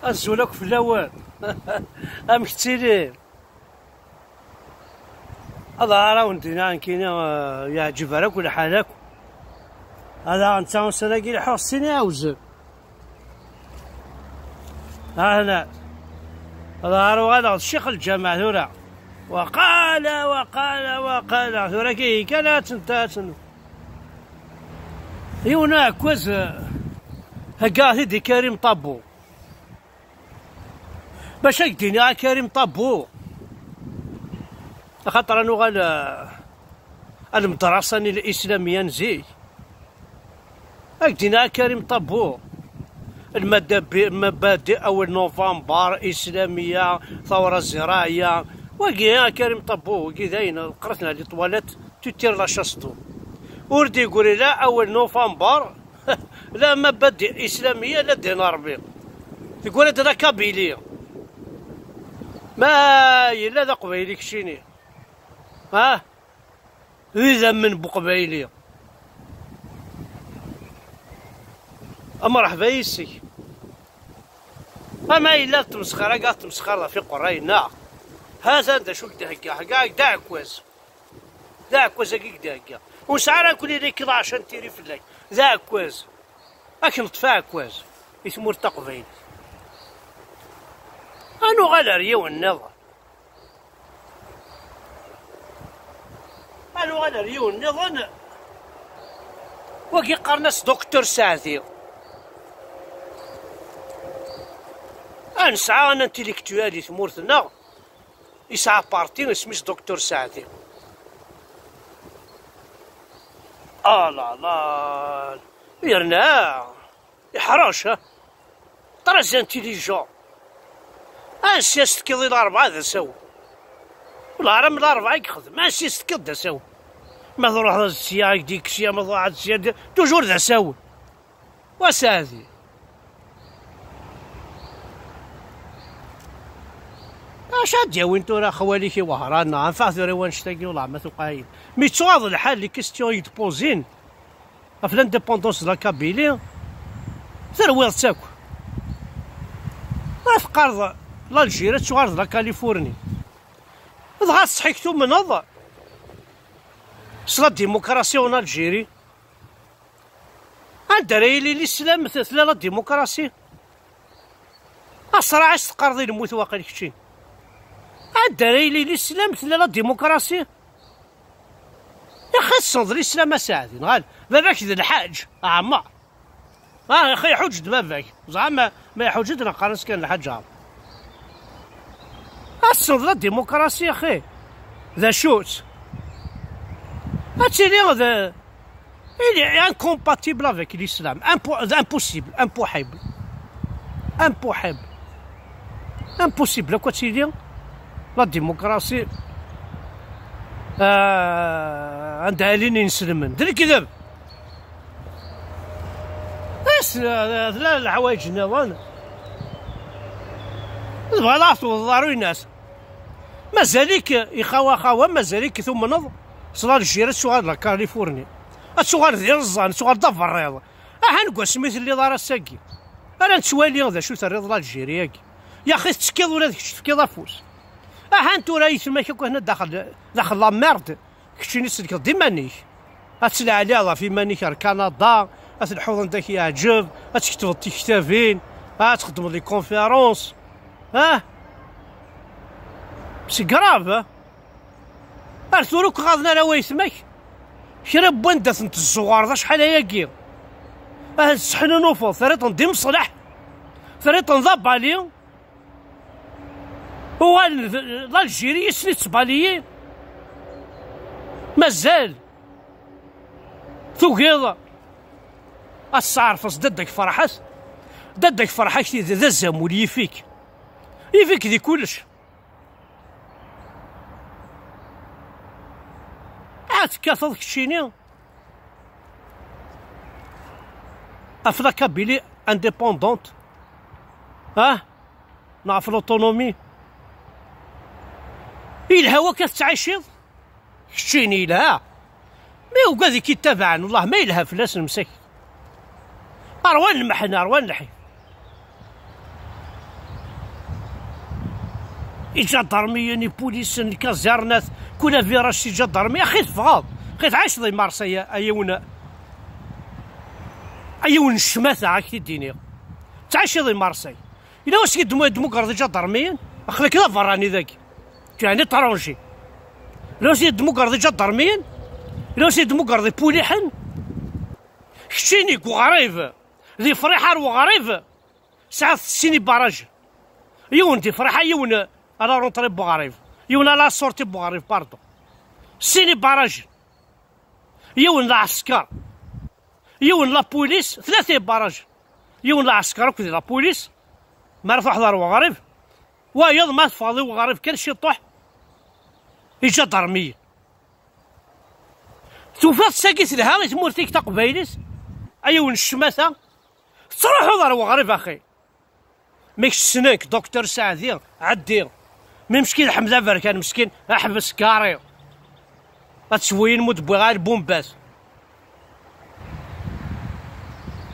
الزولك في الاول. ام كتيري هذا راوندنا كاين يعجب راك ولا حالك. هذا انت مسلاقي الحسيني عاوز هنا هذا هذا الشيخ الجامع ثورة وقال ثورة كي كانت انت يونا كوز هكا هدي كريم طابو باش يدينا كريم طابو خاطر انو غال المدرسة الإسلامية نزي أكدينا كريم طابو المبادئ أول نوفمبر إسلامية ثورة زراعية وكي كريم طابو كي داين قراتنا لي طوالات تتير لا شاستو وردي يقولي لا أول نوفمبر لا مبادئ إسلامية لا دين ربي تقول هذا كابيلي ما إلا ذا قبيلي كشيني ها إذا من بقبيلي مرحبا يسي أما إلا تمسخر كاع تمسخر في قرينا هذا انت شو كدا داع كواز هكاك هكا ونسعى كل لي كذا عشان تيري في الليل ذا كواز راك نطفى كواز يثمر تقبيل أنو غالريا والنظر أنو غالريا والنظر وكي قرناس دكتور سعدي نسعى أنا انتيليكتوالي ثمورتنا يسعى بارتي اسميش دكتور سعدي لا يرنا يحرش طرز انتيليجون سياست كيضي الأربعة ذا سوا والعرب من الأربعة يخدم سياست كيض ذا سوا ما تروح هذا السياق ديك الشيا ما ضاعت السياق توجور ذا سوا وسادي شاد وين تورا خواليكي وهرانا نفع ثوري وانشتاقي ولا ما تقايل مي تصواد الحال لي كيستيون يتبوزين في لانديبوندونس دو لا كابيلي ثروي تاكو ما في قرض لالجيري تصوار لا كاليفورني ضغط صحيكتو من هذا صلا ديمقراسي ون الجيري عندها لي الاسلام مثل لا ديمقراسي اسرع تقرضي الموت واقيل كشي عندها لي الاسلام مثل لا ديمقراسي يا اخي الصندر الاسلام اساعدين غال باباك ذا الحاج عمار يا اخي يحوج باباك زعما ما يحوج لنا قرنس كان الحاج عمار الصندر الديمقراسي يا اخي ذا شوت هاتشي لي هذا il est incompatible avec l'islam impossible impossible quoi tu dis la démocratie عندها لين ينسلمن دري كذب بس لا الحوايج نظن تبغى ضاروا الناس مازاليك يخوا مازاليك ثم نظر صغار الجيران صغار لا كاليفورنيا الصغار ديال الزان صغار ضف الرياض هنقول سميت اللي دار الساكي انا نتوالي هذا شو الرياض الجيري يا اخي تسكيض ولا تسكيض افوس انتو راه يسمى كيكو هنا داخل لا ميرد كشي نسلك ديما نيك هتسلع عليها في مانيك كندا هتنحوض داك يعجب هتكتب كتابين هتخدم لي كونفيرونس سي كراف ارثوروك غاضنا راه ويسمك شرب بوندة انت الصغار ذا شحال هياكي السحن نوفل ثريط ندي مصلح ثريط نضب عليهم هو الجيري يسني باليين مازال ثقيضة الصعرفص ضدك فرحة كثير ذا الزمول يفيك ذي كلش عاد كاثض كشيني افلا كابيلي انديبوندونت نعرف لوطونومي الهوا كتعيشيض كشيني يلها مي وكاذي كيتابعن والله ما يلها فلاس المساكن اروان المحنا اروان الحي جدرمية بوليس كازارنات كل فيراج سي جدرمي اخي تفغاض اخي تعيش ضي مارسيا ايون الشماثة هاك تديني تعيش ضي مارسي الا واش ديمقراطي جدرميا اخلي كذا فراني ذاك يعني طرونجي الا واش ديمقراطي جدرميا الا واش ديمقراطي بوليحن كشتيني وغريب ذي فريحة وغريب ساعات سيني باراج يون دي فريحة يون انا رونطري بوغريب يون لا سورتي بوغريب باردو سيني باراج يون لا عسكر يون لا بوليس ثلاثة باراج يون لا عسكر وكذا لا بوليس ما رفع حضر وغريب ويض ما تفاضي وغريب كان شي طوح يجا درمية توفات ساقيت لها غي تمورتيك تقبايليس ايون الشماسة تروحو ضر وغريب اخي ميكش سناك دكتور سعدي عدي مي مسكين حمزة بركان مسكين احبس كاري غتسوين مدبوي غير بومباس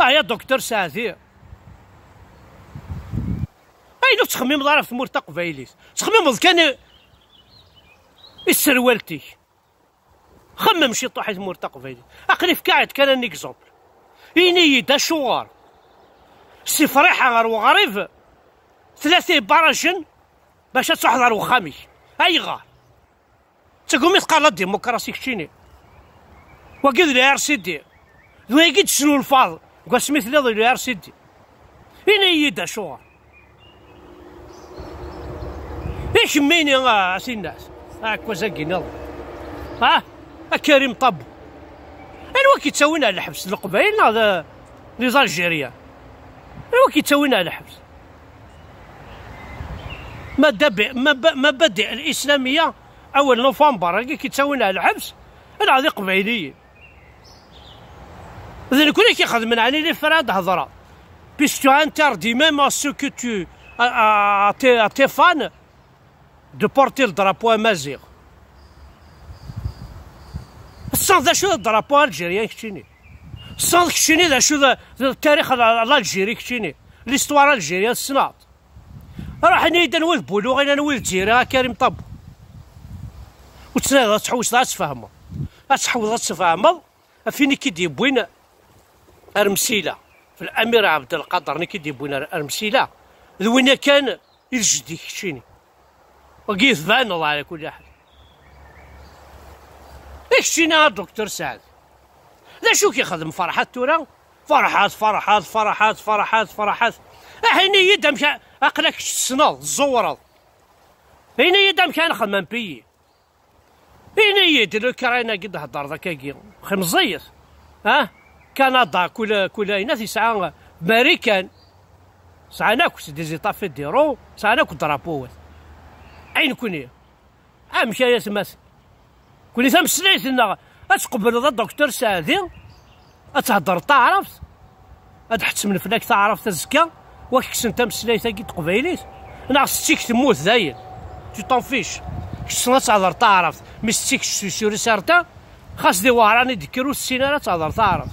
يا دكتور سعدي اينو تخميم ضرب في مور تقبايليس تخميم كان السروالتي خمم شي طوح مور تقبايليس اقري في كاعد كان نيكزومبل إني دا شوار سي فريحة غير وغريب ثلاثة باراجن باش تحضر وخامي أي غار تقوم يتقال الديمقراطي كشيني وقيد لي ار سي دي ويقيد شنو الفاض قال سميت لي ار سي دي إني دا شوار إيش ميني سي الناس هاك وزاقين كريم طب ايوا كيتساوينا على الحبس القبائل هذا لي زالجيريان ايوا كيتساوينا على الحبس مبادئ الاسلاميه اول نوفمبر كيتساوينا على الحبس انا هذه قبائليين اذا كل كيخدم من علي لي فراد هضره بيسكو انتردي ميم ا سو كو تو تي فان دو بورتي الدرابو امازيغ الصاد ذا شو الدرابو الجيريان كشتيني الصاد كشتيني ذا شو التاريخ الجيري كشتيني ليستوار الجيريان السناط راح نيدا نولد بولو غير نولد جيري كريم طب وتسنى تحوس تفهمو تحوس تفهمو فيني كيدي بوين ارمسيله في الامير عبد القادر ني كيدي بوين ارمسيله ذوين كان الجدي كشتيني وقيف بان الله على كل حال اكشينا دكتور سعد لا شو كيخدم فرحات تورا فرحات فرحات فرحات فرحات فرحات حيني يدا مشى اقلك السنال الزورض حيني يدا مشى نخدم بيي حيني يد الكراينه قد هضر ذاك خمزيت كندا كل ايناث يسعى امريكان سعناك دي زيطافي ديرو سعناك درابوات عين كوني مشى يسمس كوني ثم سليت لنا اتقبل هذا الدكتور سعدي اتهضر تعرفت اتحس من فلاك تعرف تزكى واكس انت مسليت كي تقبيليت انا خصك تموت داير تو طونفيش خصنا تهضر تعرفت مي ستيك سوري سارتا خاص دي وهراني ديكرو السيناره تهضر تعرف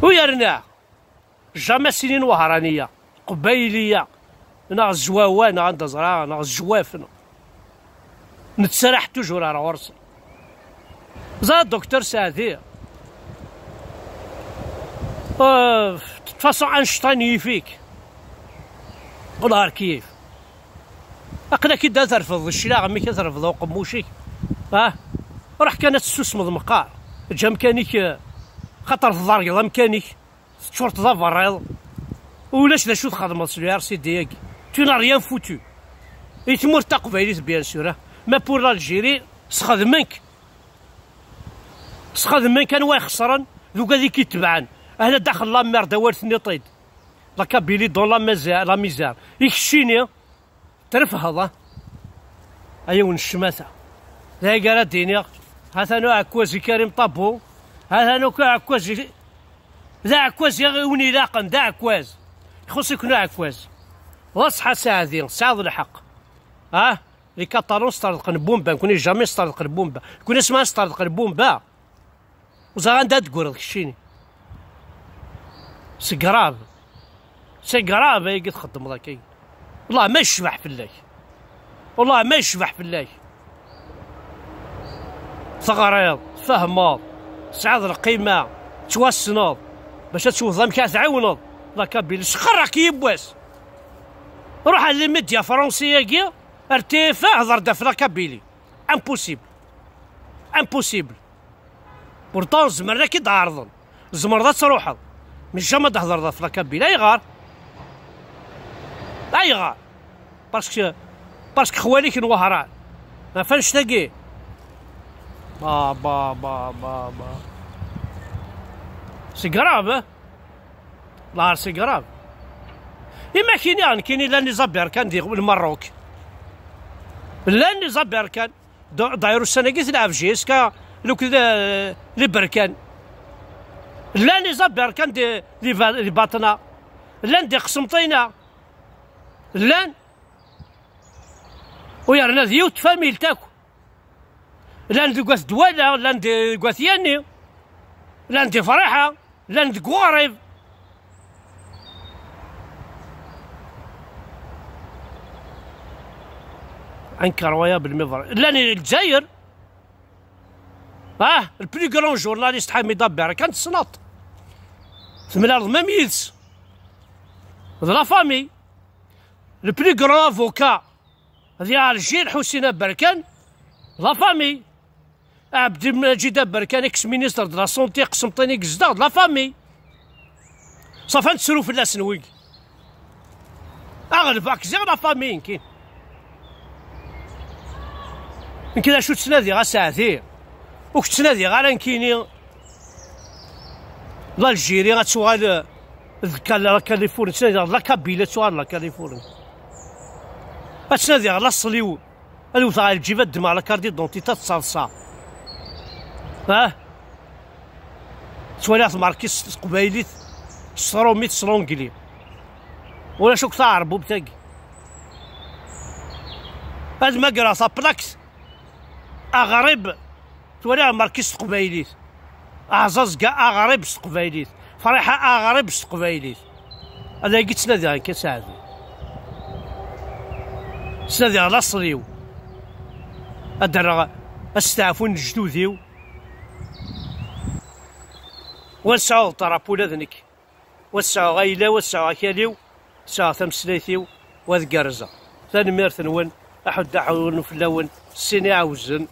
ويرنا جامع سنين وهرانيه قبيليه انا الزواوان عند زرا انا الجوافنا نتسرح توجور على ورص زاد دكتور سعدي فاصون اينشتاين يفيك ونهار كيف اقلا كي دا ترفض الشلاغ مي كترفض وقموشيك راح كانت تسمض مقار جا مكانيك خاطر في الضرق مكانيك شورت ذا فريض ولاش ذا شو تخدم السيار سيدي تو نا ريان فوتو يتمر تقبيليت بيان سور ما بور الجيري سخدمك كان واي خسران ذوك هذيك يتبعن انا داخل لا مير دوالتني طيد لا كابيلي دون لا ميزار يكشيني تعرف هذا ايون الشماثه ذا قال ديني هذا نوع عكوازي كريم طابو هذا نوع عكوازي ذا عكواز يغوني لاقن ذا عكواز يخص يكون عكواز واصحى ساعه ساعه الحق لي كاتالون استطرق بومبا كوني جامي استطرق بومبا كون اسمها استطرق بومبا وزغان دا تقول كشيني سي كراف هي قد تخدم ذاك والله ما يشبح في الله والله ما يشبح بالله. ثغريض فهماض سعاد القيمة توسنض باش تشوف ضمك تعاونض لا كابيل شخرك يبواس. روح على الميديا فرنسية كيا ارتفاع هضر دا في لا كابيلي امبوسيبل امبوسيبل. بورتون زمرنا كي تعارضن زمر تروحض مش جامي تهضر دا في لا كابيلي ايغار ايغار باسكو خواليك نوهران ما فانش تلاقيه. با با با با با سي كراف لا سي كراف. إما كاين لا نظام باركان ديال المروك لا نظام باركان دايرو السنة كي تلعب جيسكا لو كذا لي بركان لا نظام باركان دي لي باطنا لا ندي قسمطينا لا ويرنا ديوت فاميل تاكو لا ندي كواث دوالا لا ندي كواث ياني لا ندي فرحة لا ندي كواريف. انكر ويا بالمظهر لاني الجزائر البلي كرون جورناليست حميد بارك كانت السناط من الارض ما ميلس لا فامي البلي كرون افوكا ديال الجيل حسين بركان لا فامي عبد المجيد بركان اكس مينيستر د لا سونتي قسمطيني كزدا لا فامي صافي نتسرو في الاسنويك اغلب اكزي لا فامي كاين يمكن شو تسنادي غا ساعتين وك تسنادي غا كاينين لا الجيري غتسوغال لا كاليفورنيا تسنادي لا كابيلا تسوغال لا كاليفورنيا تسنادي لا الصليو الو تاع الجيفات دم على كاردي دونتيتا تصالصا سوالات ماركيس قبايليت سروميت سرونكلي ولا شوك تاع عربو بتاقي هاد ما قرا بلاكس اغرب تولي ماركيس قبايليت اعزاز كاع اغرب قبايليت فريحه اغرب قبايليت هذا قلت سنادي كساعد سنادي على الصليو ادرا استعفون جدوديو وسعوا طرابو لذنك وسعوا غايله وسعوا كاليو ساعة ثمسليثيو وذ قرزة ثاني ميرث نون أحد دعون في اللون السيني عاوزن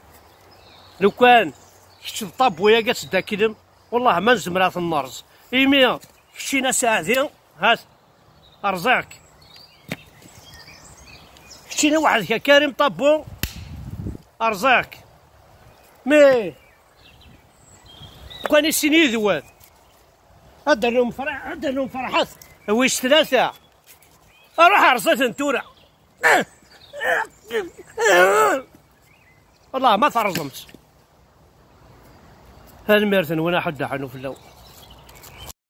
لو كان كشت الطاب ويا قاس داكلم والله ما نزمرات النرز إيميا كشينا ساعتين هات أرزاك كشينا واحد كريم طابو أرزاك مي كان السيني ذوان هذا لهم فرح هذا لهم فرحات ويش ثلاثة أروح أرصيت نتورع والله ما ترزمت هالميرثن وين حد حنو في اللون